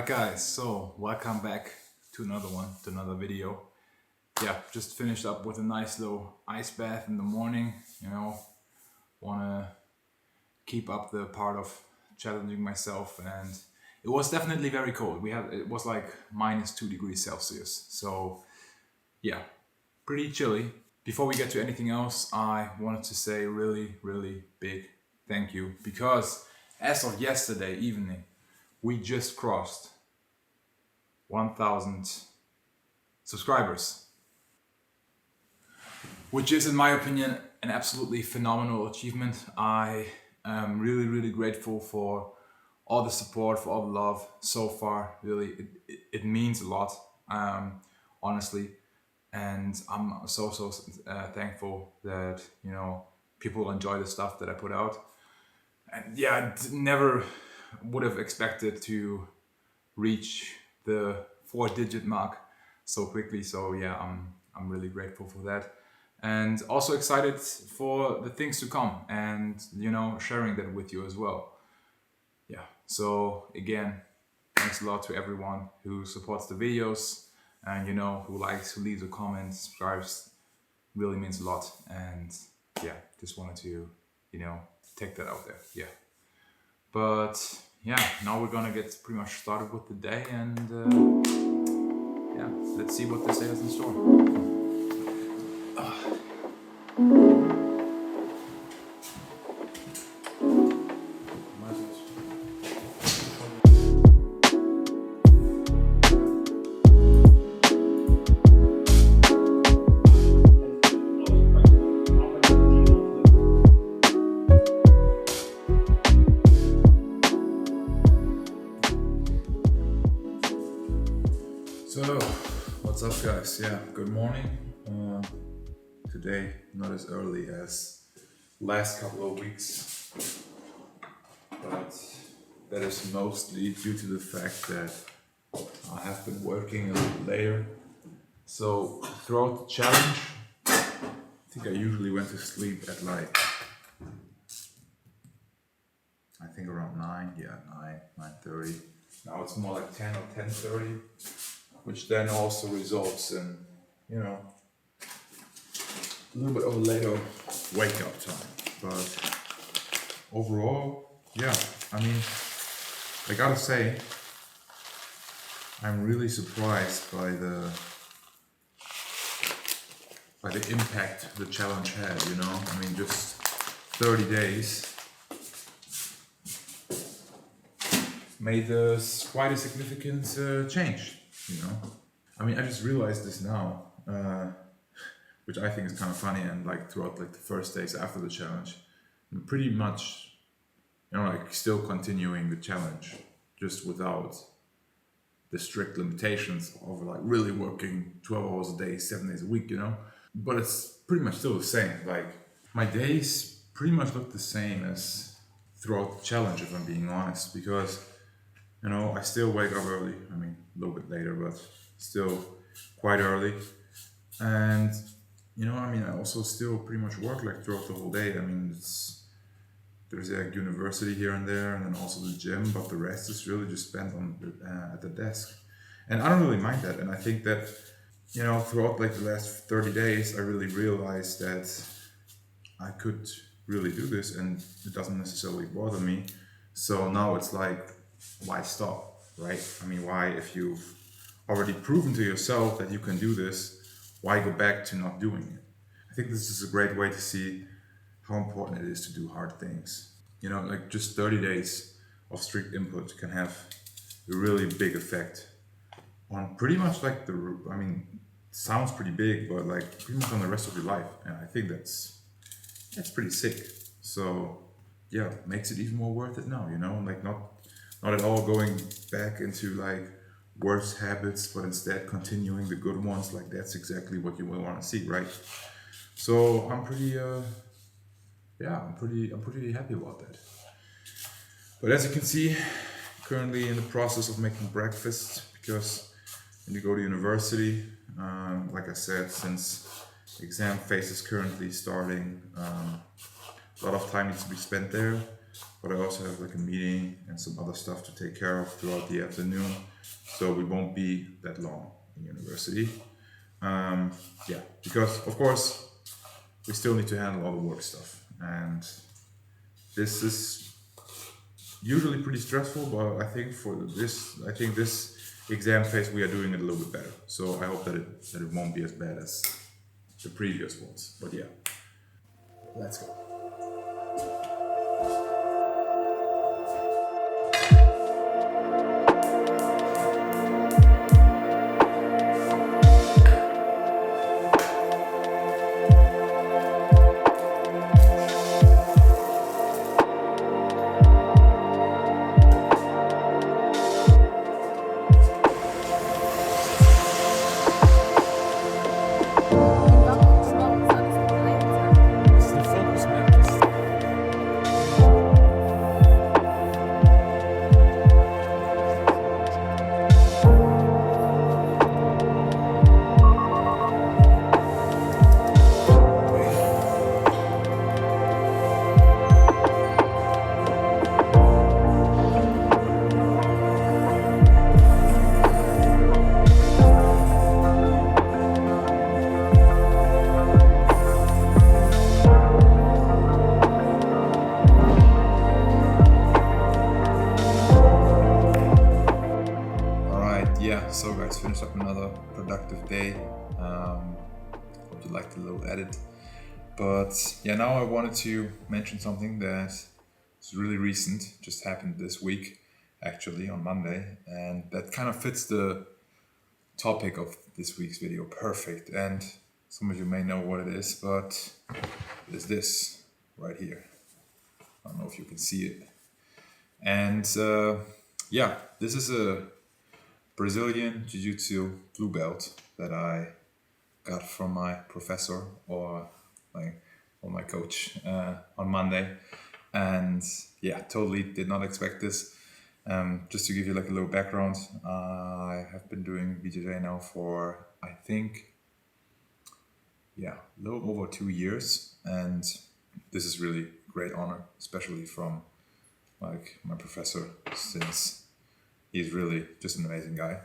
guys, so welcome back to another video. Yeah, just finished up with a nice little ice bath in the morning. Wanna keep up the part of challenging myself, and it was definitely very cold. It was like -2 degrees Celsius. So yeah, pretty chilly. Before we get to anything else, I wanted to say really big thank you, because as of yesterday evening, we just crossed 1,000 subscribers, which is, in my opinion, an absolutely phenomenal achievement. I am really grateful for all the support, for all the love so far. Really, it means a lot, honestly. And I'm so thankful that people enjoy the stuff that I put out. And yeah, never would have expected to reach the 4-digit mark so quickly. So yeah, I'm really grateful for that, and also excited for the things to come, and sharing that with you as well. Yeah. So again, thanks a lot to everyone who supports the videos, and who likes, who leaves a comment, subscribes. Really means a lot. And yeah, just wanted to take that out there. Yeah. But yeah, now we're gonna get pretty much started with the day, and yeah, let's see what this day has in store. So, what's up, guys? Yeah, good morning. Today, not as early as last couple of weeks, but that is mostly due to the fact that I have been working a little later. So, throughout the challenge, I think I usually went to sleep at around 9, 9:30. Now it's more like 10 or 10:30. Which then also results in, a little bit of a later wake up time. But overall, yeah, I gotta say, I'm really surprised by the impact the challenge had, just 30 days made quite a significant change. I just realized this now, which I think is kind of funny. And throughout the first days after the challenge, I'm pretty much, still continuing the challenge, just without the strict limitations of really working 12 hours a day, 7 days a week, But it's pretty much still the same. My days pretty much look the same as throughout the challenge, if I'm being honest, because I still wake up early. A little bit later, but still quite early. And, I also still pretty much work throughout the whole day. There's university here and there, and then also the gym, but the rest is really just spent at the desk. And I don't really mind that. And I think that, throughout the last 30 days, I really realized that I could really do this, and it doesn't necessarily bother me. So now it's why stop, right? Why, if you've already proven to yourself that you can do this, why go back to not doing it? I think this is a great way to see how important it is to do hard things. Just 30 days of strict input can have a really big effect on pretty much sounds pretty big, but pretty much on the rest of your life. And I think that's pretty sick. So yeah, makes it even more worth it now, not at all going back into worse habits, but instead continuing the good ones. That's exactly what you will want to see, right? So I'm pretty happy about that. But as you can see, currently in the process of making breakfast, because when you go to university, like I said, since exam phase is currently starting, a lot of time needs to be spent there. but I also have like a meeting and some other stuff to take care of throughout the afternoon, so we won't be that long in university. Yeah, because of course we still need to handle all the work stuff, and this is usually pretty stressful. But I think this exam phase we are doing it a little bit better. So I hope that it won't be as bad as the previous ones. But yeah, let's go. Das ist eine Focus Map. Das ist All right, yeah. So guys, finished up another productive day. Hope you liked the little edit. But yeah, now I wanted to mention something that is really recent, just happened this week, actually on Monday, and that kind of fits the topic of this week's video perfect. And some of you may know what it is, but it is this right here. I don't know if you can see it. And yeah, this is a Brazilian Jiu-Jitsu blue belt that I got from my professor or my coach on Monday. And yeah, totally did not expect this. Just to give you like a little background, I have been doing BJJ now for I think a little over 2 years, and this is really great honor, especially from like my professor, since he's really just an amazing guy,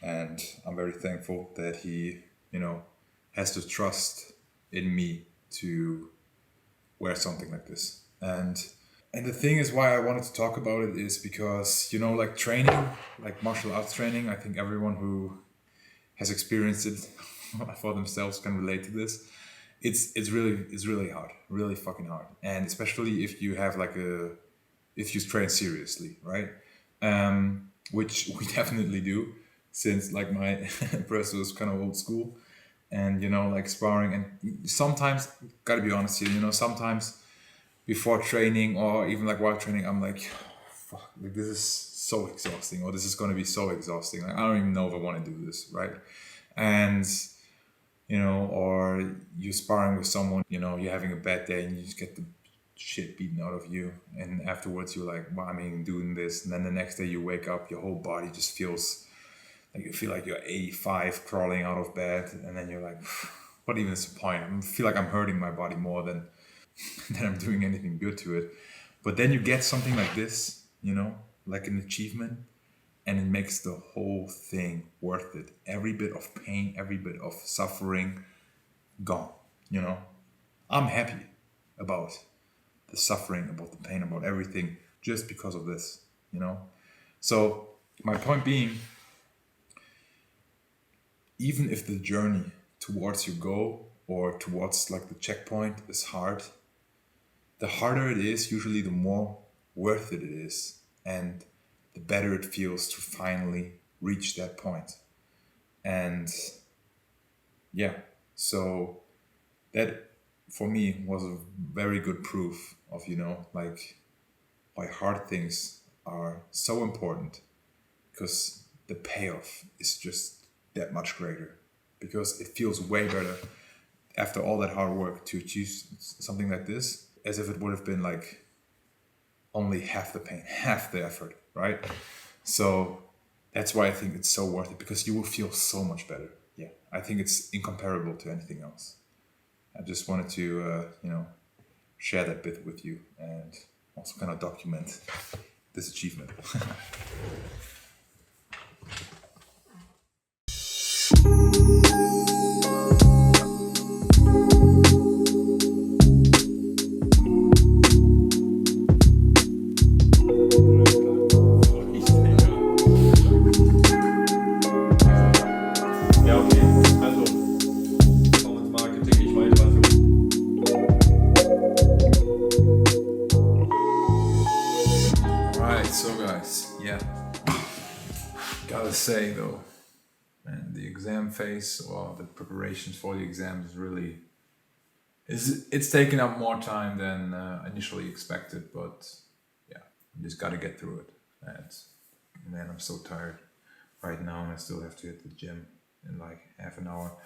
and I'm very thankful that he has the trust in me to wear something like this. And the thing is why I wanted to talk about it is because like training, like martial arts training, I think everyone who has experienced it for themselves can relate to this. It's really hard, really fucking hard, and especially if you have if you train seriously, right? Which we definitely do, since like my professor was kind of old school, and like sparring, and sometimes, gotta be honest here, sometimes before training or even like while training, I'm like, fuck, like this is so exhausting, or this is going to be so exhausting. Like I don't even know if I want to do this, right? And or you're sparring with someone, you're having a bad day and you just get the shit beaten out of you, and afterwards you're like, well, I mean, doing this, and then the next day you wake up, your whole body just feels like you feel like you're 85 crawling out of bed, and then you're like, what even is the point? I feel like I'm hurting my body more than I'm doing anything good to it. But then you get something like this, like an achievement, and it makes the whole thing worth it. Every bit of pain, every bit of suffering, gone. I'm happy about the suffering, about the pain, about everything, just because of this. So my point being, even if the journey towards your goal or towards like the checkpoint is hard, the harder it is, usually the more worth it is, and the better it feels to finally reach that point. And yeah, so that for me was a very good proof of like why hard things are so important, because the payoff is just that much greater, because it feels way better after all that hard work to achieve something like this, as if it would have been like only half the pain, half the effort, right? So that's why I think it's so worth it, because you will feel so much better. Yeah, I think it's incomparable to anything else. I just wanted to share that bit with you, and also kind of document this achievement. Ja, okay. Also, Performance Marketing, ich weiß was. Alright, so guys, yeah. Gotta say though, man, the exam phase or the preparations for the exam is really it's taken up more time than initially expected, but yeah, you just gotta get through it. And man, I'm so tired right now, and I still have to hit the gym in like half an hour.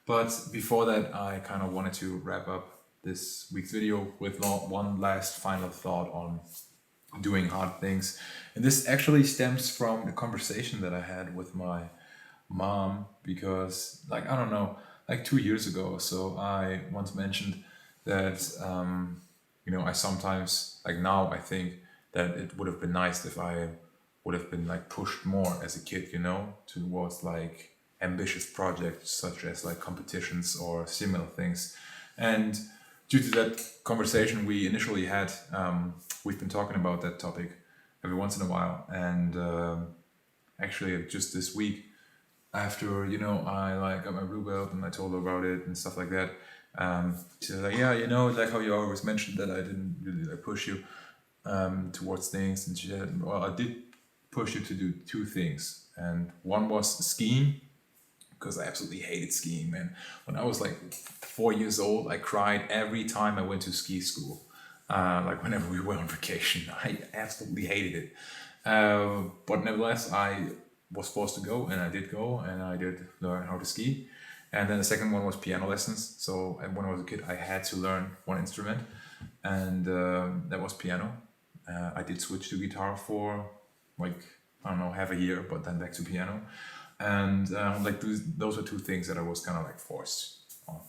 But before that, I kind of wanted to wrap up this week's video with one last final thought on doing hard things. And this actually stems from a conversation that I had with my mom, because like, I don't know, like 2 years ago or so, I once mentioned that, I sometimes, like now I think that it would have been nice if I would have been like pushed more as a kid, towards like ambitious projects such as like competitions or similar things. And due to that conversation we initially had, we've been talking about that topic every once in a while. And actually just this week, after I like got my blue belt and I told her about it and stuff like that, she was like, yeah, like how you always mentioned that I didn't really like push you towards things. And she said, well, I did push you to do two things, and one was skiing, because I absolutely hated skiing, man. When I was like 4 years old, I cried every time I went to ski school. Like whenever we were on vacation, I absolutely hated it. But nevertheless, I was forced to go, and I did go, and I did learn how to ski. And then the second one was piano lessons. So when I was a kid, I had to learn one instrument, and that was piano. I did switch to guitar for like, I don't know, half a year, but then back to piano. And like those are two things that I was kind of like forced on.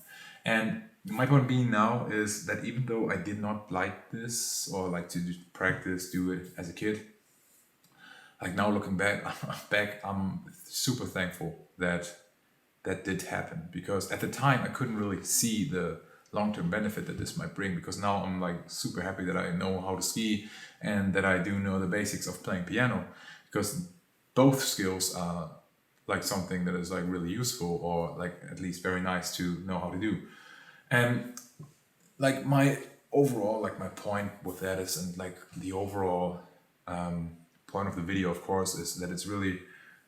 And my point being now is that even though I did not like this or like to do it as a kid, like now looking back, I'm super thankful that that did happen, because at the time I couldn't really see the long-term benefit that this might bring, because now I'm like super happy that I know how to ski and that I do know the basics of playing piano, because both skills are like something that is like really useful, or like at least very nice to know how to do. And like my overall, like my point with that is, and like the overall point of the video, of course, is that it's really,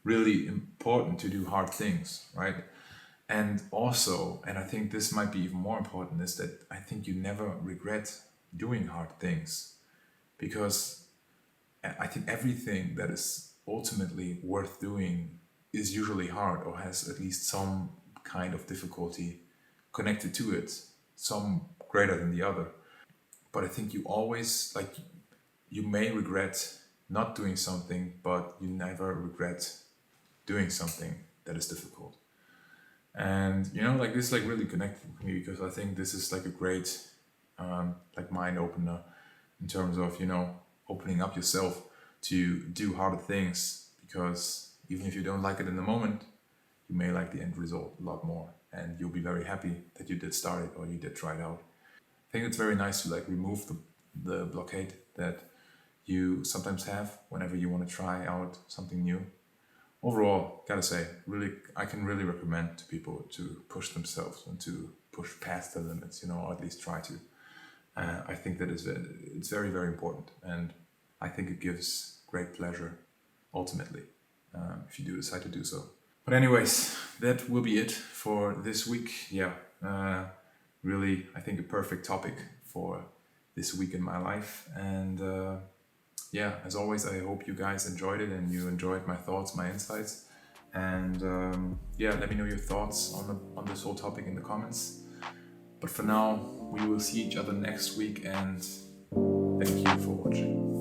really important to do hard things, right? And also, and I think this might be even more important, is that I think you never regret doing hard things, because I think everything that is ultimately worth doing is usually hard, or has at least some kind of difficulty connected to it, some greater than the other. But I think you always, like, you may regret not doing something, but you never regret doing something that is difficult. And like this like really connected with me, because I think this is like a great like mind opener in terms of opening up yourself to do harder things, because even if you don't like it in the moment, you may like the end result a lot more, and you'll be very happy that you did start it or you did try it out. I think it's very nice to like remove the blockade that you sometimes have whenever you want to try out something new. Overall, gotta say, really, I can really recommend to people to push themselves and to push past their limits, or at least try to. I think that it's very, very important, and I think it gives great pleasure, ultimately, if you do decide to do so. But anyways, that will be it for this week. Yeah, really, I think a perfect topic for this week in my life. And yeah, as always, I hope you guys enjoyed it and you enjoyed my thoughts, my insights. And yeah, let me know your thoughts on this whole topic in the comments. But for now, we will see each other next week, and thank you for watching.